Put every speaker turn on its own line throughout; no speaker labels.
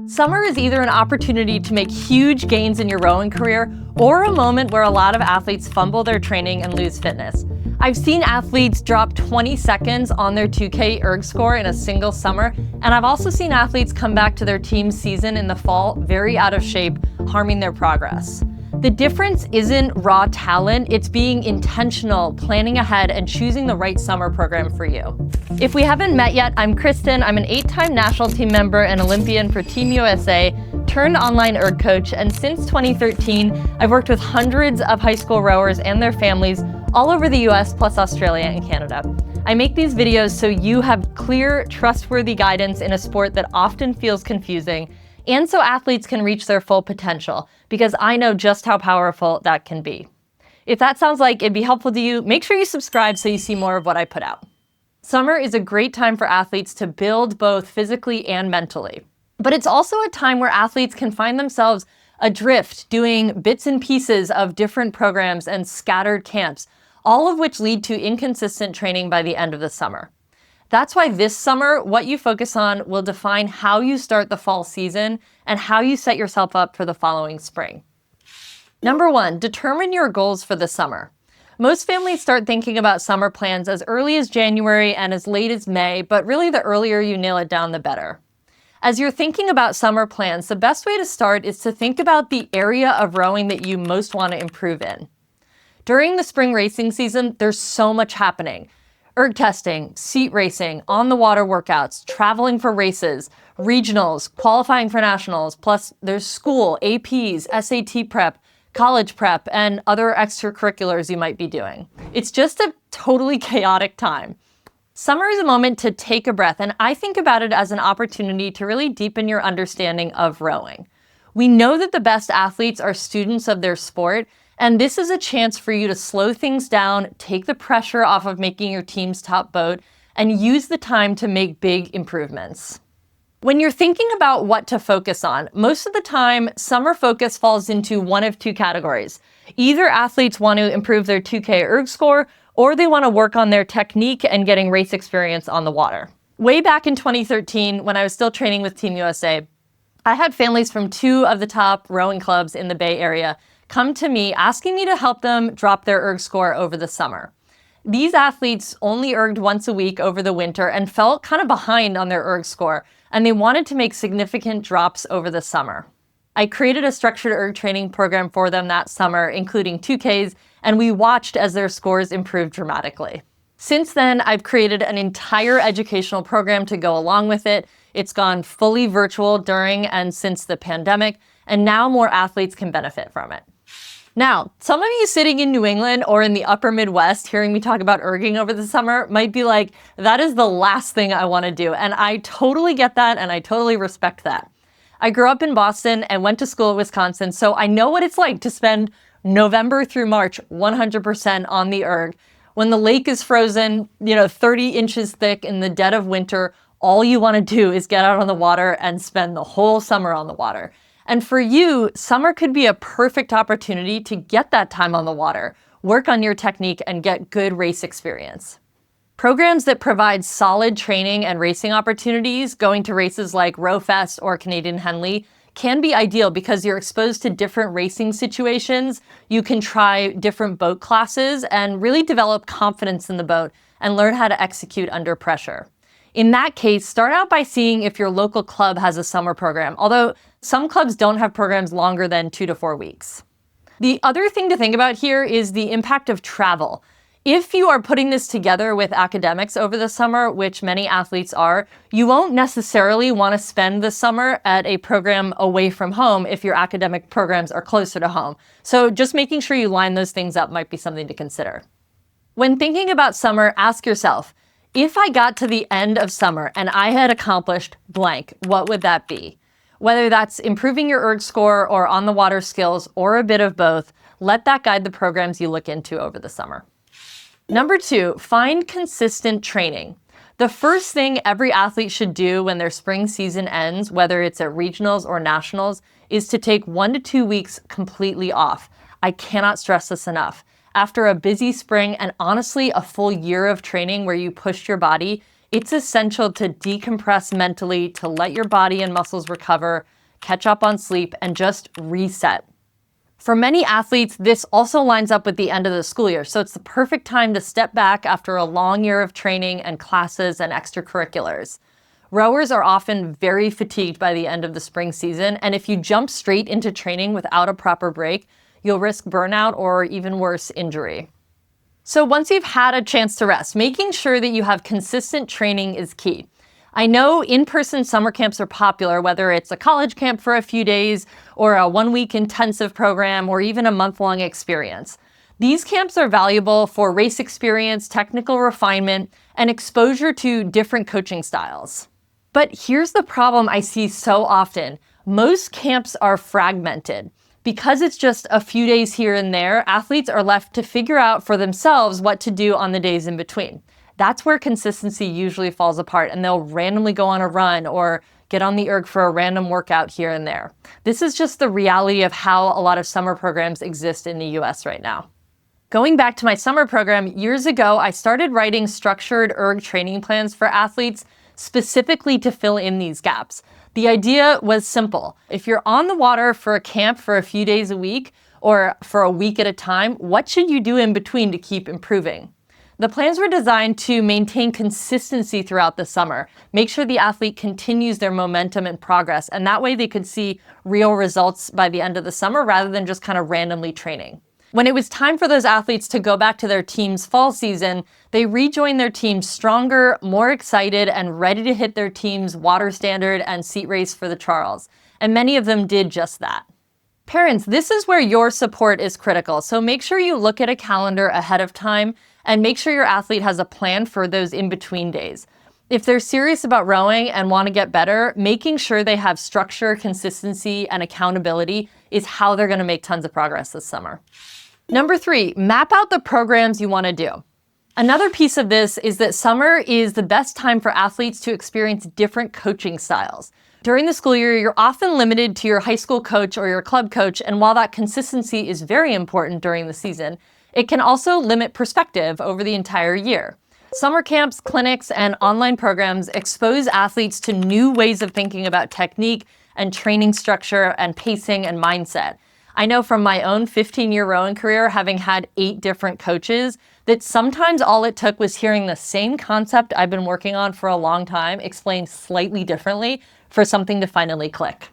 Summer is either an opportunity to make huge gains in your rowing career or a moment where a lot of athletes fumble their training and lose fitness. I've seen athletes drop 20 seconds on their 2K erg score in a single summer, and I've also seen athletes come back to their team's season in the fall very out of shape, harming their progress. The difference isn't raw talent, it's being intentional, planning ahead, and choosing the right summer program for you. If we haven't met yet, I'm Kristen. I'm an 8-time national team member and Olympian for Team USA, turned online erg coach, and since 2013, I've worked with hundreds of high school rowers and their families all over the US, plus Australia and Canada. I make these videos so you have clear, trustworthy guidance in a sport that often feels confusing, and so athletes can reach their full potential, because I know just how powerful that can be. If that sounds like it'd be helpful to you, make sure you subscribe so you see more of what I put out. Summer is a great time for athletes to build both physically and mentally. But it's also a time where athletes can find themselves adrift, doing bits and pieces of different programs and scattered camps, all of which lead to inconsistent training by the end of the summer. That's why this summer, what you focus on will define how you start the fall season and how you set yourself up for the following spring. Number 1, determine your goals for the summer. Most families start thinking about summer plans as early as January and as late as May, but really the earlier you nail it down, the better. As you're thinking about summer plans, the best way to start is to think about the area of rowing that you most want to improve in. During the spring racing season, there's so much happening. Erg testing, seat racing, on-the-water workouts, traveling for races, regionals, qualifying for nationals, plus there's school, APs, SAT prep, college prep, and other extracurriculars you might be doing. It's just a totally chaotic time. Summer is a moment to take a breath, and I think about it as an opportunity to really deepen your understanding of rowing. We know that the best athletes are students of their sport, and this is a chance for you to slow things down, take the pressure off of making your team's top boat, and use the time to make big improvements. When you're thinking about what to focus on, most of the time, summer focus falls into one of two categories. Either athletes want to improve their 2K erg score, or they want to work on their technique and getting race experience on the water. Way back in 2013, when I was still training with Team USA, I had families from 2 of the top rowing clubs in the Bay Area come to me asking me to help them drop their erg score over the summer. These athletes only erged once a week over the winter and felt kind of behind on their erg score, and they wanted to make significant drops over the summer. I created a structured erg training program for them that summer, including 2Ks, and we watched as their scores improved dramatically. Since then, I've created an entire educational program to go along with it. It's gone fully virtual during and since the pandemic, and now more athletes can benefit from it. Now, some of you sitting in New England or in the upper Midwest hearing me talk about erging over the summer might be like, that is the last thing I want to do. And I totally get that, and I totally respect that. I grew up in Boston and went to school at Wisconsin, so I know what it's like to spend November through March 100% on the erg. When the lake is frozen, 30 inches thick in the dead of winter, all you want to do is get out on the water and spend the whole summer on the water. And for you, summer could be a perfect opportunity to get that time on the water, work on your technique, and get good race experience. Programs that provide solid training and racing opportunities, going to races like RowFest or Canadian Henley, can be ideal because you're exposed to different racing situations. You can try different boat classes and really develop confidence in the boat and learn how to execute under pressure. In that case, start out by seeing if your local club has a summer program, although some clubs don't have programs longer than 2 to 4 weeks. The other thing to think about here is the impact of travel. If you are putting this together with academics over the summer, which many athletes are, you won't necessarily want to spend the summer at a program away from home if your academic programs are closer to home. So just making sure you line those things up might be something to consider. When thinking about summer, ask yourself, if I got to the end of summer and I had accomplished blank, what would that be? Whether that's improving your erg score or on the water skills or a bit of both, let that guide the programs you look into over the summer. Number 2, find consistent training. The first thing every athlete should do when their spring season ends, whether it's at regionals or nationals, is to take 1 to 2 weeks completely off. I cannot stress this enough. After a busy spring and honestly a full year of training where you pushed your body, it's essential to decompress mentally, to let your body and muscles recover, catch up on sleep, and just reset. For many athletes, this also lines up with the end of the school year, so it's the perfect time to step back after a long year of training and classes and extracurriculars. Rowers are often very fatigued by the end of the spring season, and if you jump straight into training without a proper break, you'll risk burnout or even worse, injury. So once you've had a chance to rest, making sure that you have consistent training is key. I know in-person summer camps are popular, whether it's a college camp for a few days or a one-week intensive program or even a month-long experience. These camps are valuable for race experience, technical refinement, and exposure to different coaching styles. But here's the problem I see so often. Most camps are fragmented. Because it's just a few days here and there, athletes are left to figure out for themselves what to do on the days in between. That's where consistency usually falls apart, and they'll randomly go on a run or get on the erg for a random workout here and there. This is just the reality of how a lot of summer programs exist in the US right now. Going back to my summer program, years ago, I started writing structured erg training plans for athletes specifically to fill in these gaps. The idea was simple. If you're on the water for a camp for a few days a week or for a week at a time, what should you do in between to keep improving? The plans were designed to maintain consistency throughout the summer, make sure the athlete continues their momentum and progress, and that way they could see real results by the end of the summer rather than just kind of randomly training. When it was time for those athletes to go back to their team's fall season, they rejoined their team stronger, more excited, and ready to hit their team's water standard and seat race for the Charles. And many of them did just that. Parents, this is where your support is critical, so make sure you look at a calendar ahead of time and make sure your athlete has a plan for those in-between days. If they're serious about rowing and want to get better, making sure they have structure, consistency, and accountability is how they're going to make tons of progress this summer. Number 3, map out the programs you want to do. Another piece of this is that summer is the best time for athletes to experience different coaching styles. During the school year, you're often limited to your high school coach or your club coach, and while that consistency is very important during the season, it can also limit perspective over the entire year. Summer camps, clinics, and online programs expose athletes to new ways of thinking about technique and training structure and pacing and mindset. I know from my own 15-year rowing career, having had 8 different coaches, that sometimes all it took was hearing the same concept I've been working on for a long time explained slightly differently for something to finally click.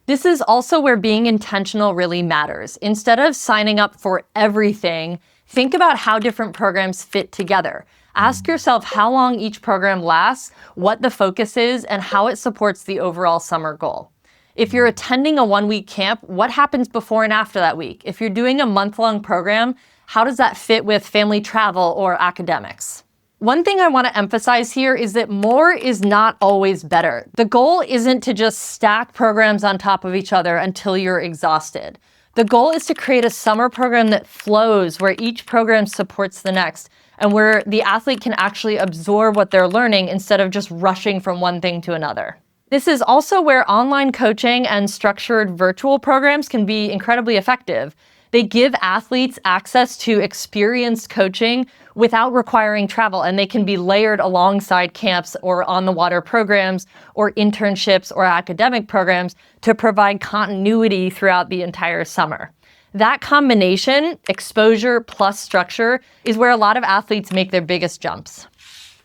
This is also where being intentional really matters. Instead of signing up for everything, think about how different programs fit together. Ask yourself how long each program lasts, what the focus is, and how it supports the overall summer goal. If you're attending a one-week camp, what happens before and after that week? If you're doing a month-long program, how does that fit with family travel or academics? One thing I want to emphasize here is that more is not always better. The goal isn't to just stack programs on top of each other until you're exhausted. The goal is to create a summer program that flows, where each program supports the next, and where the athlete can actually absorb what they're learning instead of just rushing from one thing to another. This is also where online coaching and structured virtual programs can be incredibly effective. They give athletes access to experienced coaching without requiring travel, and they can be layered alongside camps or on-the-water programs or internships or academic programs to provide continuity throughout the entire summer. That combination, exposure plus structure, is where a lot of athletes make their biggest jumps.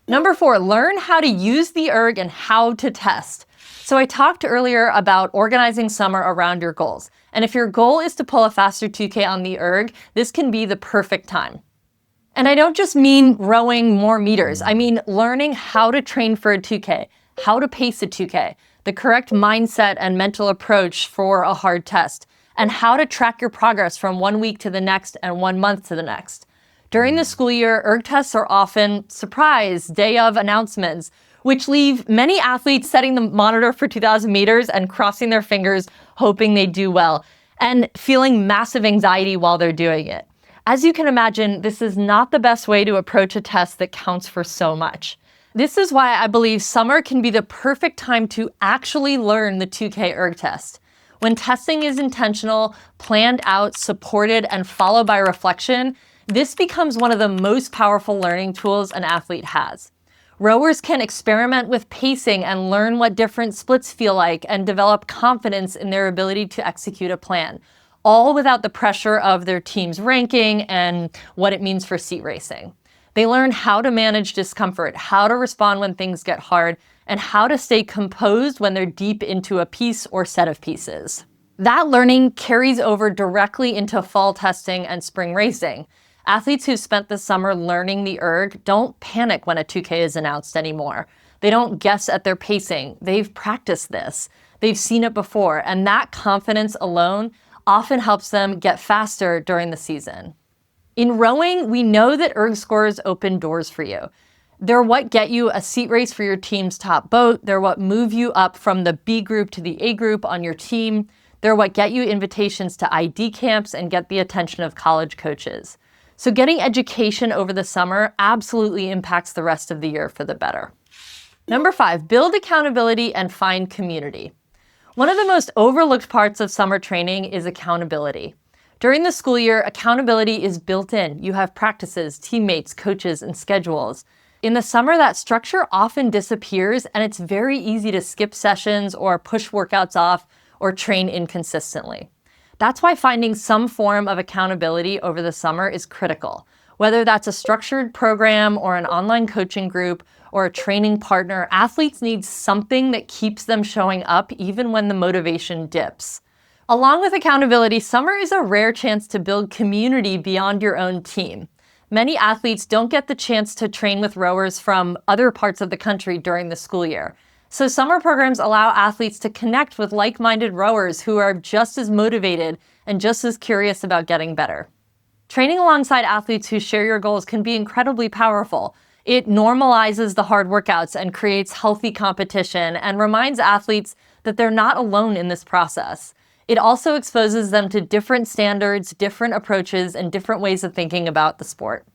Number 4, learn how to use the erg and how to test. So I talked earlier about organizing summer around your goals. And if your goal is to pull a faster 2K on the erg, this can be the perfect time. And I don't just mean rowing more meters. I mean learning how to train for a 2K, how to pace a 2K, the correct mindset and mental approach for a hard test, and how to track your progress from one week to the next and 1 month to the next. During the school year, erg tests are often surprise, day of announcements, which leave many athletes setting the monitor for 2,000 meters and crossing their fingers, hoping they do well, and feeling massive anxiety while they're doing it. As you can imagine, this is not the best way to approach a test that counts for so much. This is why I believe summer can be the perfect time to actually learn the 2K erg test. When testing is intentional, planned out, supported, and followed by reflection, this becomes one of the most powerful learning tools an athlete has. Rowers can experiment with pacing and learn what different splits feel like and develop confidence in their ability to execute a plan, all without the pressure of their team's ranking and what it means for seat racing. They learn how to manage discomfort, how to respond when things get hard, and how to stay composed when they're deep into a piece or set of pieces. That learning carries over directly into fall testing and spring racing. Athletes who've spent the summer learning the erg don't panic when a 2K is announced anymore. They don't guess at their pacing. They've practiced this. They've seen it before, and that confidence alone often helps them get faster during the season. In rowing, we know that erg scores open doors for you. They're what get you a seat race for your team's top boat. They're what move you up from the B group to the A group on your team. They're what get you invitations to ID camps and get the attention of college coaches. So getting education over the summer absolutely impacts the rest of the year for the better. Number 5, build accountability and find community. One of the most overlooked parts of summer training is accountability. During the school year, accountability is built in. You have practices, teammates, coaches, and schedules. In the summer, that structure often disappears, and it's very easy to skip sessions or push workouts off or train inconsistently. That's why finding some form of accountability over the summer is critical. Whether that's a structured program or an online coaching group or a training partner, athletes need something that keeps them showing up even when the motivation dips. Along with accountability, summer is a rare chance to build community beyond your own team. Many athletes don't get the chance to train with rowers from other parts of the country during the school year. So summer programs allow athletes to connect with like-minded rowers who are just as motivated and just as curious about getting better. Training alongside athletes who share your goals can be incredibly powerful. It normalizes the hard workouts and creates healthy competition and reminds athletes that they're not alone in this process. It also exposes them to different standards, different approaches, and different ways of thinking about the sport.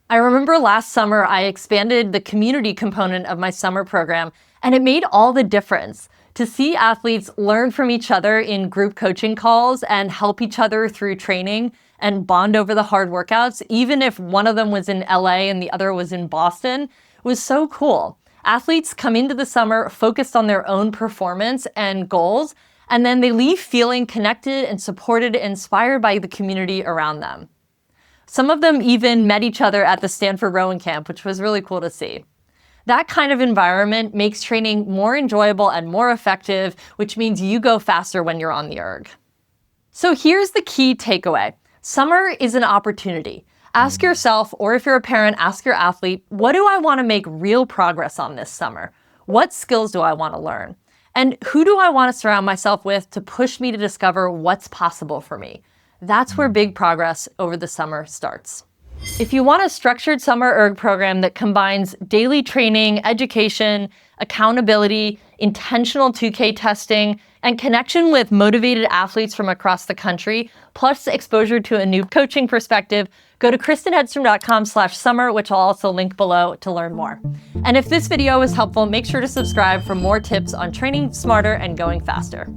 I remember last summer I expanded the community component of my summer program, and it made all the difference to see athletes learn from each other in group coaching calls and help each other through training and bond over the hard workouts, even if one of them was in LA and the other was in Boston, was so cool. Athletes come into the summer focused on their own performance and goals, and then they leave feeling connected and supported and inspired by the community around them. Some of them even met each other at the Stanford rowing camp, which was really cool to see. That kind of environment makes training more enjoyable and more effective, which means you go faster when you're on the erg. So here's the key takeaway. Summer is an opportunity. Ask yourself, or if you're a parent, ask your athlete, what do I want to make real progress on this summer? What skills do I want to learn? And who do I want to surround myself with to push me to discover what's possible for me? That's where big progress over the summer starts. If you want a structured summer erg program that combines daily training, education, accountability, intentional 2K testing, and connection with motivated athletes from across the country, plus exposure to a new coaching perspective, go to KristenHedstrom.com/summer, which I'll also link below to learn more. And if this video was helpful, make sure to subscribe for more tips on training smarter and going faster.